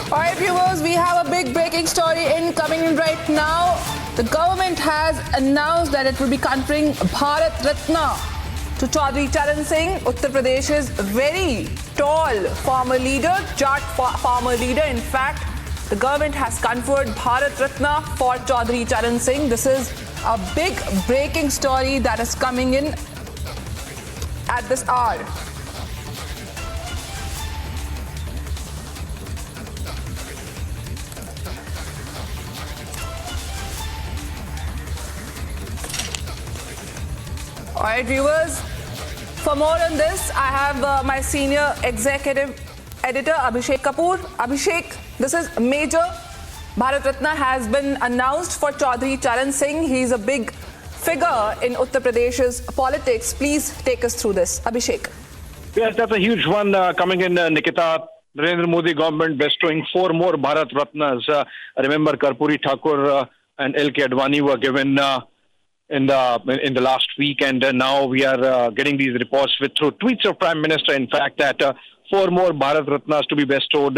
All right, viewers, we have a big breaking story coming in right now. The government has announced that it will be conferring Bharat Ratna to Chaudhary Charan Singh, Uttar Pradesh's very tall farmer leader, Jat farmer leader. In fact, the government has conferred Bharat Ratna for Chaudhary Charan Singh. This is a big breaking story that is coming in at this hour. All right, viewers, for more on this, I have my senior executive editor, Abhishek Kapoor. Abhishek, this is major. Bharat Ratna has been announced for Chaudhary Charan Singh. He's a big figure in Uttar Pradesh's politics. Please take us through this. Abhishek. Yes, that's a huge one coming in, Nikita. Narendra Modi government bestowing 4 more Bharat Ratnas. Remember, Karpuri Thakur and L.K. Advani were given in the last week, and now we are getting these reports through tweets of Prime Minister, in fact, that 4 more Bharat Ratnas to be bestowed,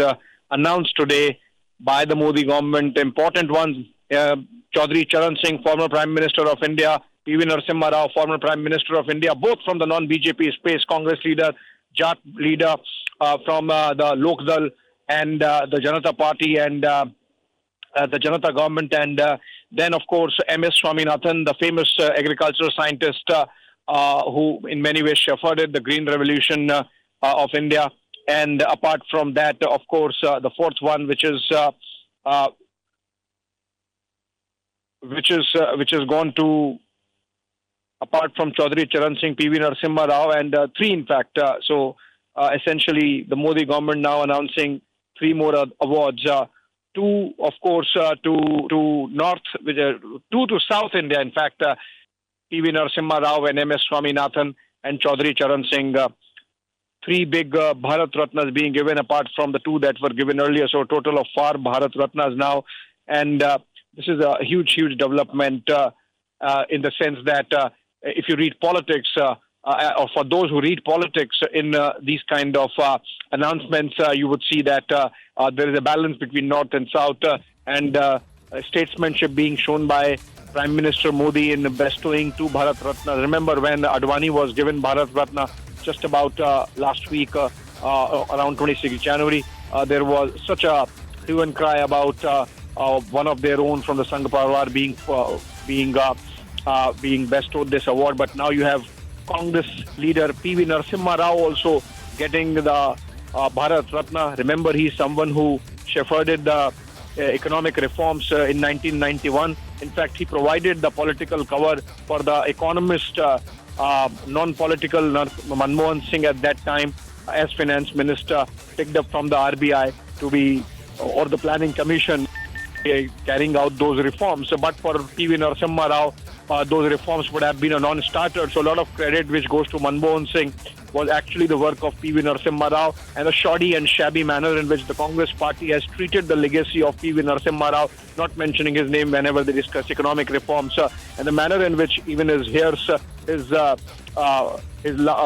announced today by the Modi government. Important ones, Chaudhary Charan Singh, former Prime Minister of India, P.V. Narasimha Rao, former Prime Minister of India, both from the non-BJP space, Congress leader, Jat leader from the Lok Dal and the Janata Party and the Janata government, and then, of course, M.S. Swaminathan, the famous agricultural scientist who in many ways shepherded the Green Revolution of India. And apart from that, of course, the fourth one, which is gone to, apart from Chaudhary Charan Singh, P.V. Narasimha Rao, and 3, in fact. So essentially, the Modi government now announcing 3 more awards. 2, of course, to North, 2 to South India. In fact, P.V. Narasimha Rao and M.S. Swaminathan and Chaudhary Charan Singh. 3 big Bharat Ratnas being given apart from the 2 that were given earlier. So a total of 4 Bharat Ratnas now. And this is a huge, huge development in the sense that if you read politics, or for those who read politics in these kind of announcements, you would see that there is a balance between North and South and statesmanship being shown by Prime Minister Modi in bestowing 2 Bharat Ratna. Remember when Advani was given Bharat Ratna just about last week, around 26 January, there was such a hue and cry about one of their own from the Sangh Parwar being bestowed this award. But now you have Congress leader P.V. Narasimha Rao also getting the Bharat Ratna. Remember, he's someone who shepherded the economic reforms in 1991. In fact, he provided the political cover for the economist, non-political Manmohan Singh at that time as finance minister, picked up from the RBI to be, or the planning commission, carrying out those reforms. But for P.V. Narasimha Rao, those reforms would have been a non-starter. So a lot of credit which goes to Manmohan Singh was actually the work of P.V. Narasimha Rao, and a shoddy and shabby manner in which the Congress party has treated the legacy of P.V. Narasimha Rao, not mentioning his name whenever they discuss economic reforms, and the manner in which even his heirs, his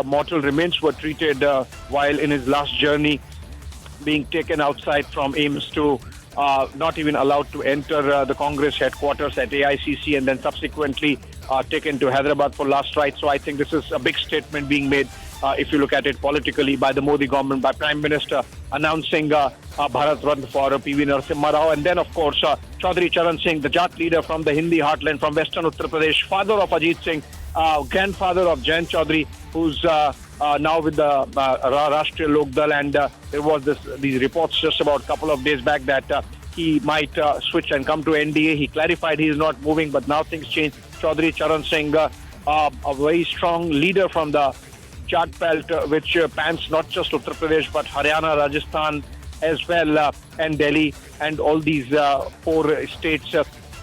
mortal remains were treated while in his last journey, being taken outside from AIIMS to not even allowed to enter the Congress headquarters at AICC, and then subsequently taken to Hyderabad for last rites. So I think this is a big statement being made, if you look at it politically, by the Modi government, by Prime Minister announcing Bharat Ratna for P.V. Narasimha Rao. And then, of course, Chaudhary Charan Singh, the Jat leader from the Hindi heartland, from western Uttar Pradesh, father of Ajit Singh, grandfather of Jayant Chaudhary, who's now with the Rashtriya Lok Dal, and there was these reports just about a couple of days back that he might switch and come to NDA. He clarified he is not moving, but now things change. Chaudhary Charan Singh, a very strong leader from the Jat belt, which pans not just Uttar Pradesh but Haryana, Rajasthan as well, and Delhi, and all these 4 states.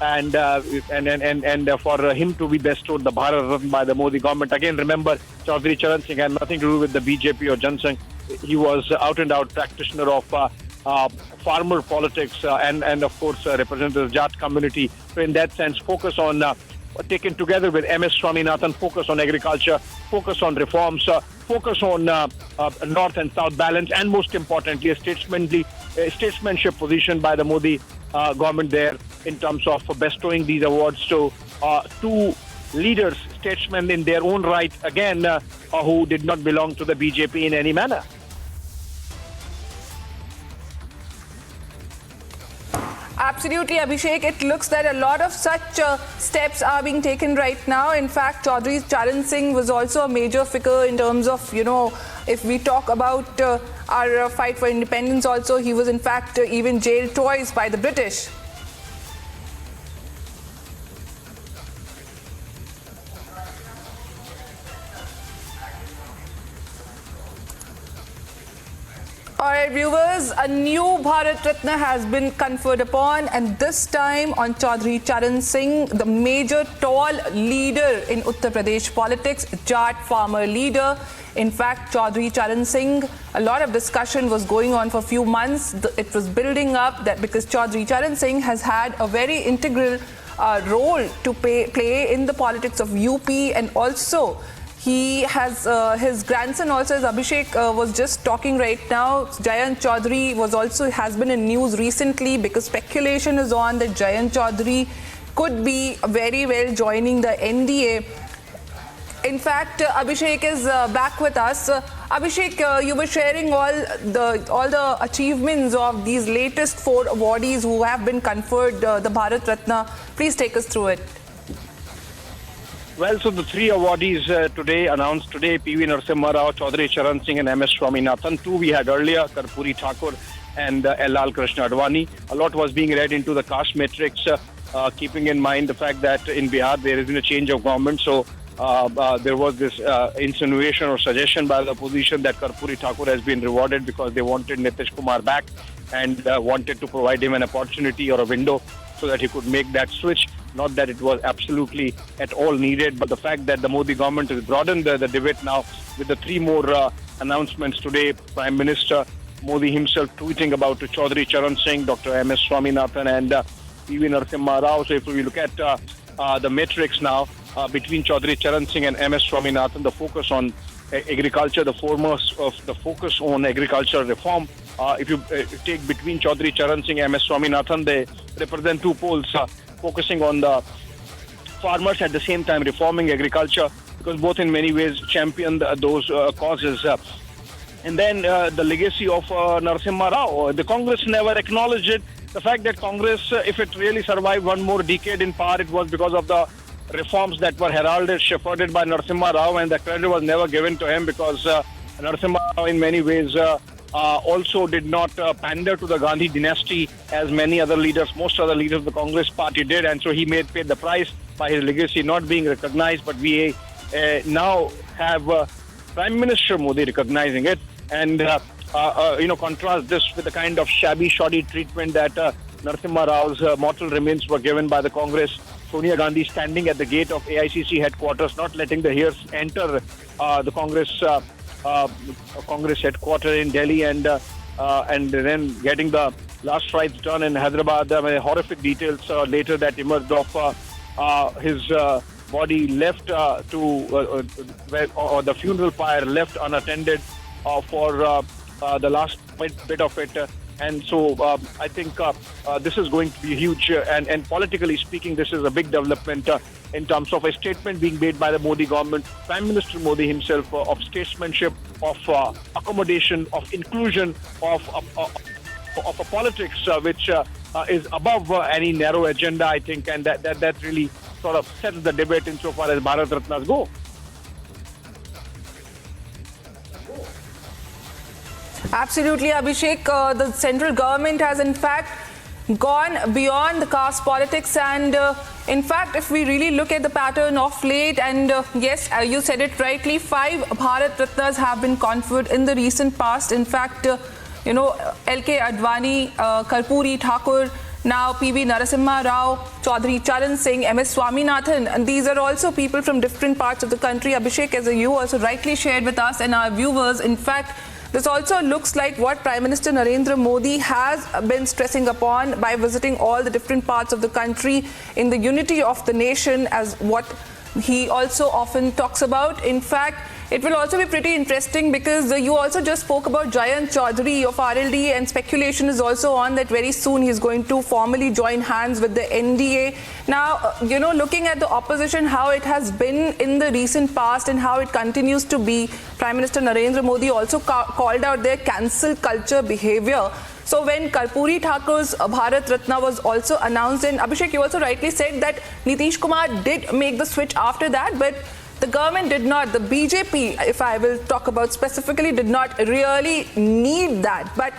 And for him to be bestowed the Bharat Ratna by the Modi government. Again, remember, Chaudhary Charan Singh had nothing to do with the BJP or Jan Sangh. He was out-and-out practitioner of farmer politics and of course, representative Jat community. So in that sense, focus on taken together with MS Swaminathan, focus on agriculture, focus on reforms, focus on North and South balance, and most importantly, a statesmanship position by the Modi government there in terms of bestowing these awards to two leaders, statesmen in their own right, again, who did not belong to the BJP in any manner. Absolutely, Abhishek. It looks that a lot of such steps are being taken right now. In fact, Chaudhary Charan Singh was also a major figure in terms of, if we talk about our fight for independence also, he was in fact even jailed twice by the British. Alright viewers, a new Bharat Ratna has been conferred upon, and this time on Chaudhary Charan Singh, the major tall leader in Uttar Pradesh politics, Jat farmer leader. In fact, Chaudhary Charan Singh, a lot of discussion was going on for a few months. It was building up that because Chaudhary Charan Singh has had a very integral role to play in the politics of UP, and also he has his grandson also, as Abhishek was just talking right now. Jayant Chaudhary has been in news recently because speculation is on that Jayant Chaudhary could be very well joining the NDA. In fact, Abhishek is back with us. Abhishek, you were sharing all the achievements of these latest 4 awardees who have been conferred the Bharat Ratna. Please take us through it. Well, so the 3 awardees announced today, PV Narasimha Rao, Chaudhary Charan Singh and MS Swaminathan. 2 we had earlier, Karpuri Thakur and L. Krishna Advani. A lot was being read into the caste matrix, keeping in mind the fact that in Bihar there has been a change of government. So there was this insinuation or suggestion by the opposition that Karpuri Thakur has been rewarded because they wanted Nitish Kumar back and wanted to provide him an opportunity or a window so that he could make that switch. Not that it was absolutely at all needed, but the fact that the Modi government has broadened the debate now with the 3 more announcements today. Prime Minister Modi himself tweeting about Chaudhary Charan Singh, Dr. MS Swaminathan and PV Narasimha Rao. So if we look at the matrix now between Chaudhary Charan Singh and MS Swaminathan, the focus on agriculture, the foremost of the focus on agricultural reform. If you take between Chaudhary Charan Singh and MS Swaminathan, they represent 2 poles focusing on the farmers, at the same time reforming agriculture, because both in many ways championed those causes. And then the legacy of Narasimha Rao. The Congress never acknowledged it. The fact that Congress, if it really survived one more decade in power, it was because of the reforms that were heralded, shepherded by Narasimha Rao, and the credit was never given to him because Narasimha Rao in many ways also did not pander to the Gandhi dynasty as many other leaders, most other leaders of the Congress party did, and so he paid the price by his legacy not being recognized. But we now have Prime Minister Modi recognizing it, and contrast this with the kind of shoddy treatment that Narasimha Rao's mortal remains were given by the Congress. Sonia Gandhi standing at the gate of AICC headquarters, not letting the heirs enter the Congress headquarters in Delhi, and then getting the last rites done in Hyderabad. Horrific details later that emerged of his body left or the funeral pyre left unattended for the last bit of it. And so I think this is going to be huge. And politically speaking, this is a big development in terms of a statement being made by the Modi government, Prime Minister Modi himself, of statesmanship, of accommodation, of inclusion, of a politics which is above any narrow agenda, I think. And that really sort of sets the debate insofar as Bharat Ratnas go. Absolutely, Abhishek. The central government has in fact gone beyond the caste politics, and in fact, if we really look at the pattern of late, and yes, you said it rightly, 5 Bharat Ratnas have been conferred in the recent past. In fact, L.K. Advani, Karpuri Thakur, now PV Narasimha Rao, Chaudhary Charan Singh, MS Swaminathan, and these are also people from different parts of the country. Abhishek, as you also rightly shared with us and our viewers, in fact, this also looks like what Prime Minister Narendra Modi has been stressing upon by visiting all the different parts of the country in the unity of the nation, as what he also often talks about. In fact, it will also be pretty interesting because you also just spoke about Charan Chaudhary of RLD, and speculation is also on that very soon he's going to formally join hands with the NDA. Now, looking at the opposition, how it has been in the recent past and how it continues to be, Prime Minister Narendra Modi also called out their cancel culture behavior. So when Karpuri Thakur's Bharat Ratna was also announced, and Abhishek, you also rightly said that Nitish Kumar did make the switch after that, but the government did not. The BJP, if I will talk about specifically, did not really need that. But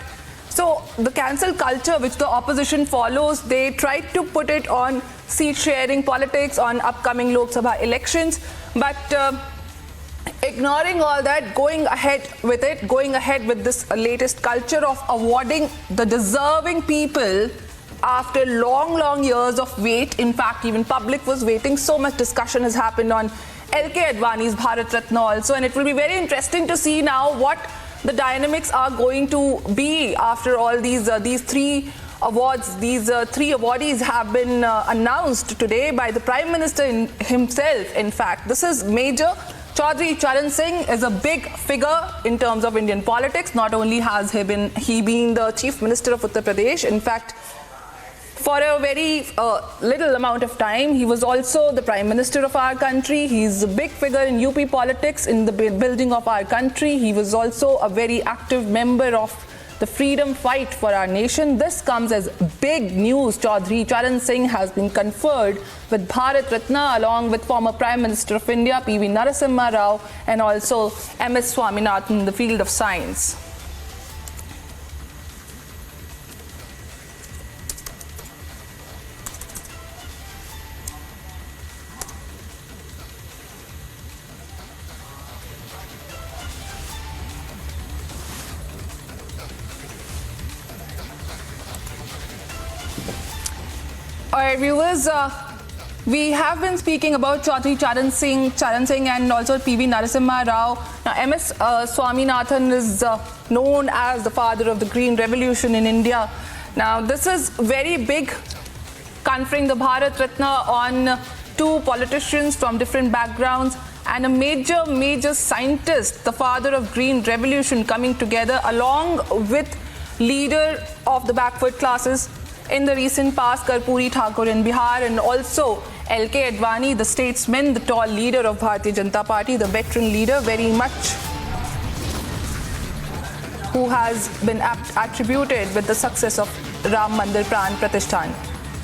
so the cancel culture which the opposition follows, they tried to put it on seat sharing politics, on upcoming Lok Sabha elections. But ignoring all that, going ahead with this latest culture of awarding the deserving people after long years of wait. In fact, even public was waiting. So much discussion has happened on LK Advani's Bharat Ratna also, and it will be very interesting to see now what the dynamics are going to be after all these three awards. These three awardees have been announced today by the Prime Minister himself. In fact, this is major. Chaudhary Charan Singh is a big figure in terms of Indian politics. Not only has he been the Chief Minister of Uttar Pradesh, in fact, for a very little amount of time, he was also the Prime Minister of our country. He's a big figure in UP politics, in the building of our country. He was also a very active member of the freedom fight for our nation. This comes as big news. Chaudhary Charan Singh has been conferred with Bharat Ratna along with former Prime Minister of India, PV Narasimha Rao, and also MS Swaminathan in the field of science. All right, viewers, we have been speaking about Chaudhary Charan Singh and also PV Narasimha Rao. Now, MS Swaminathan is known as the father of the Green Revolution in India. Now, this is very big, conferring the Bharat Ratna on two politicians from different backgrounds and a major scientist, the father of Green Revolution, coming together along with leader of the backward classes in the recent past, Karpuri Thakur in Bihar, and also LK Advani, the statesman, the tall leader of Bharatiya Janata Party, the veteran leader, very much who has been attributed with the success of Ram Mandir Pran Pratishthan.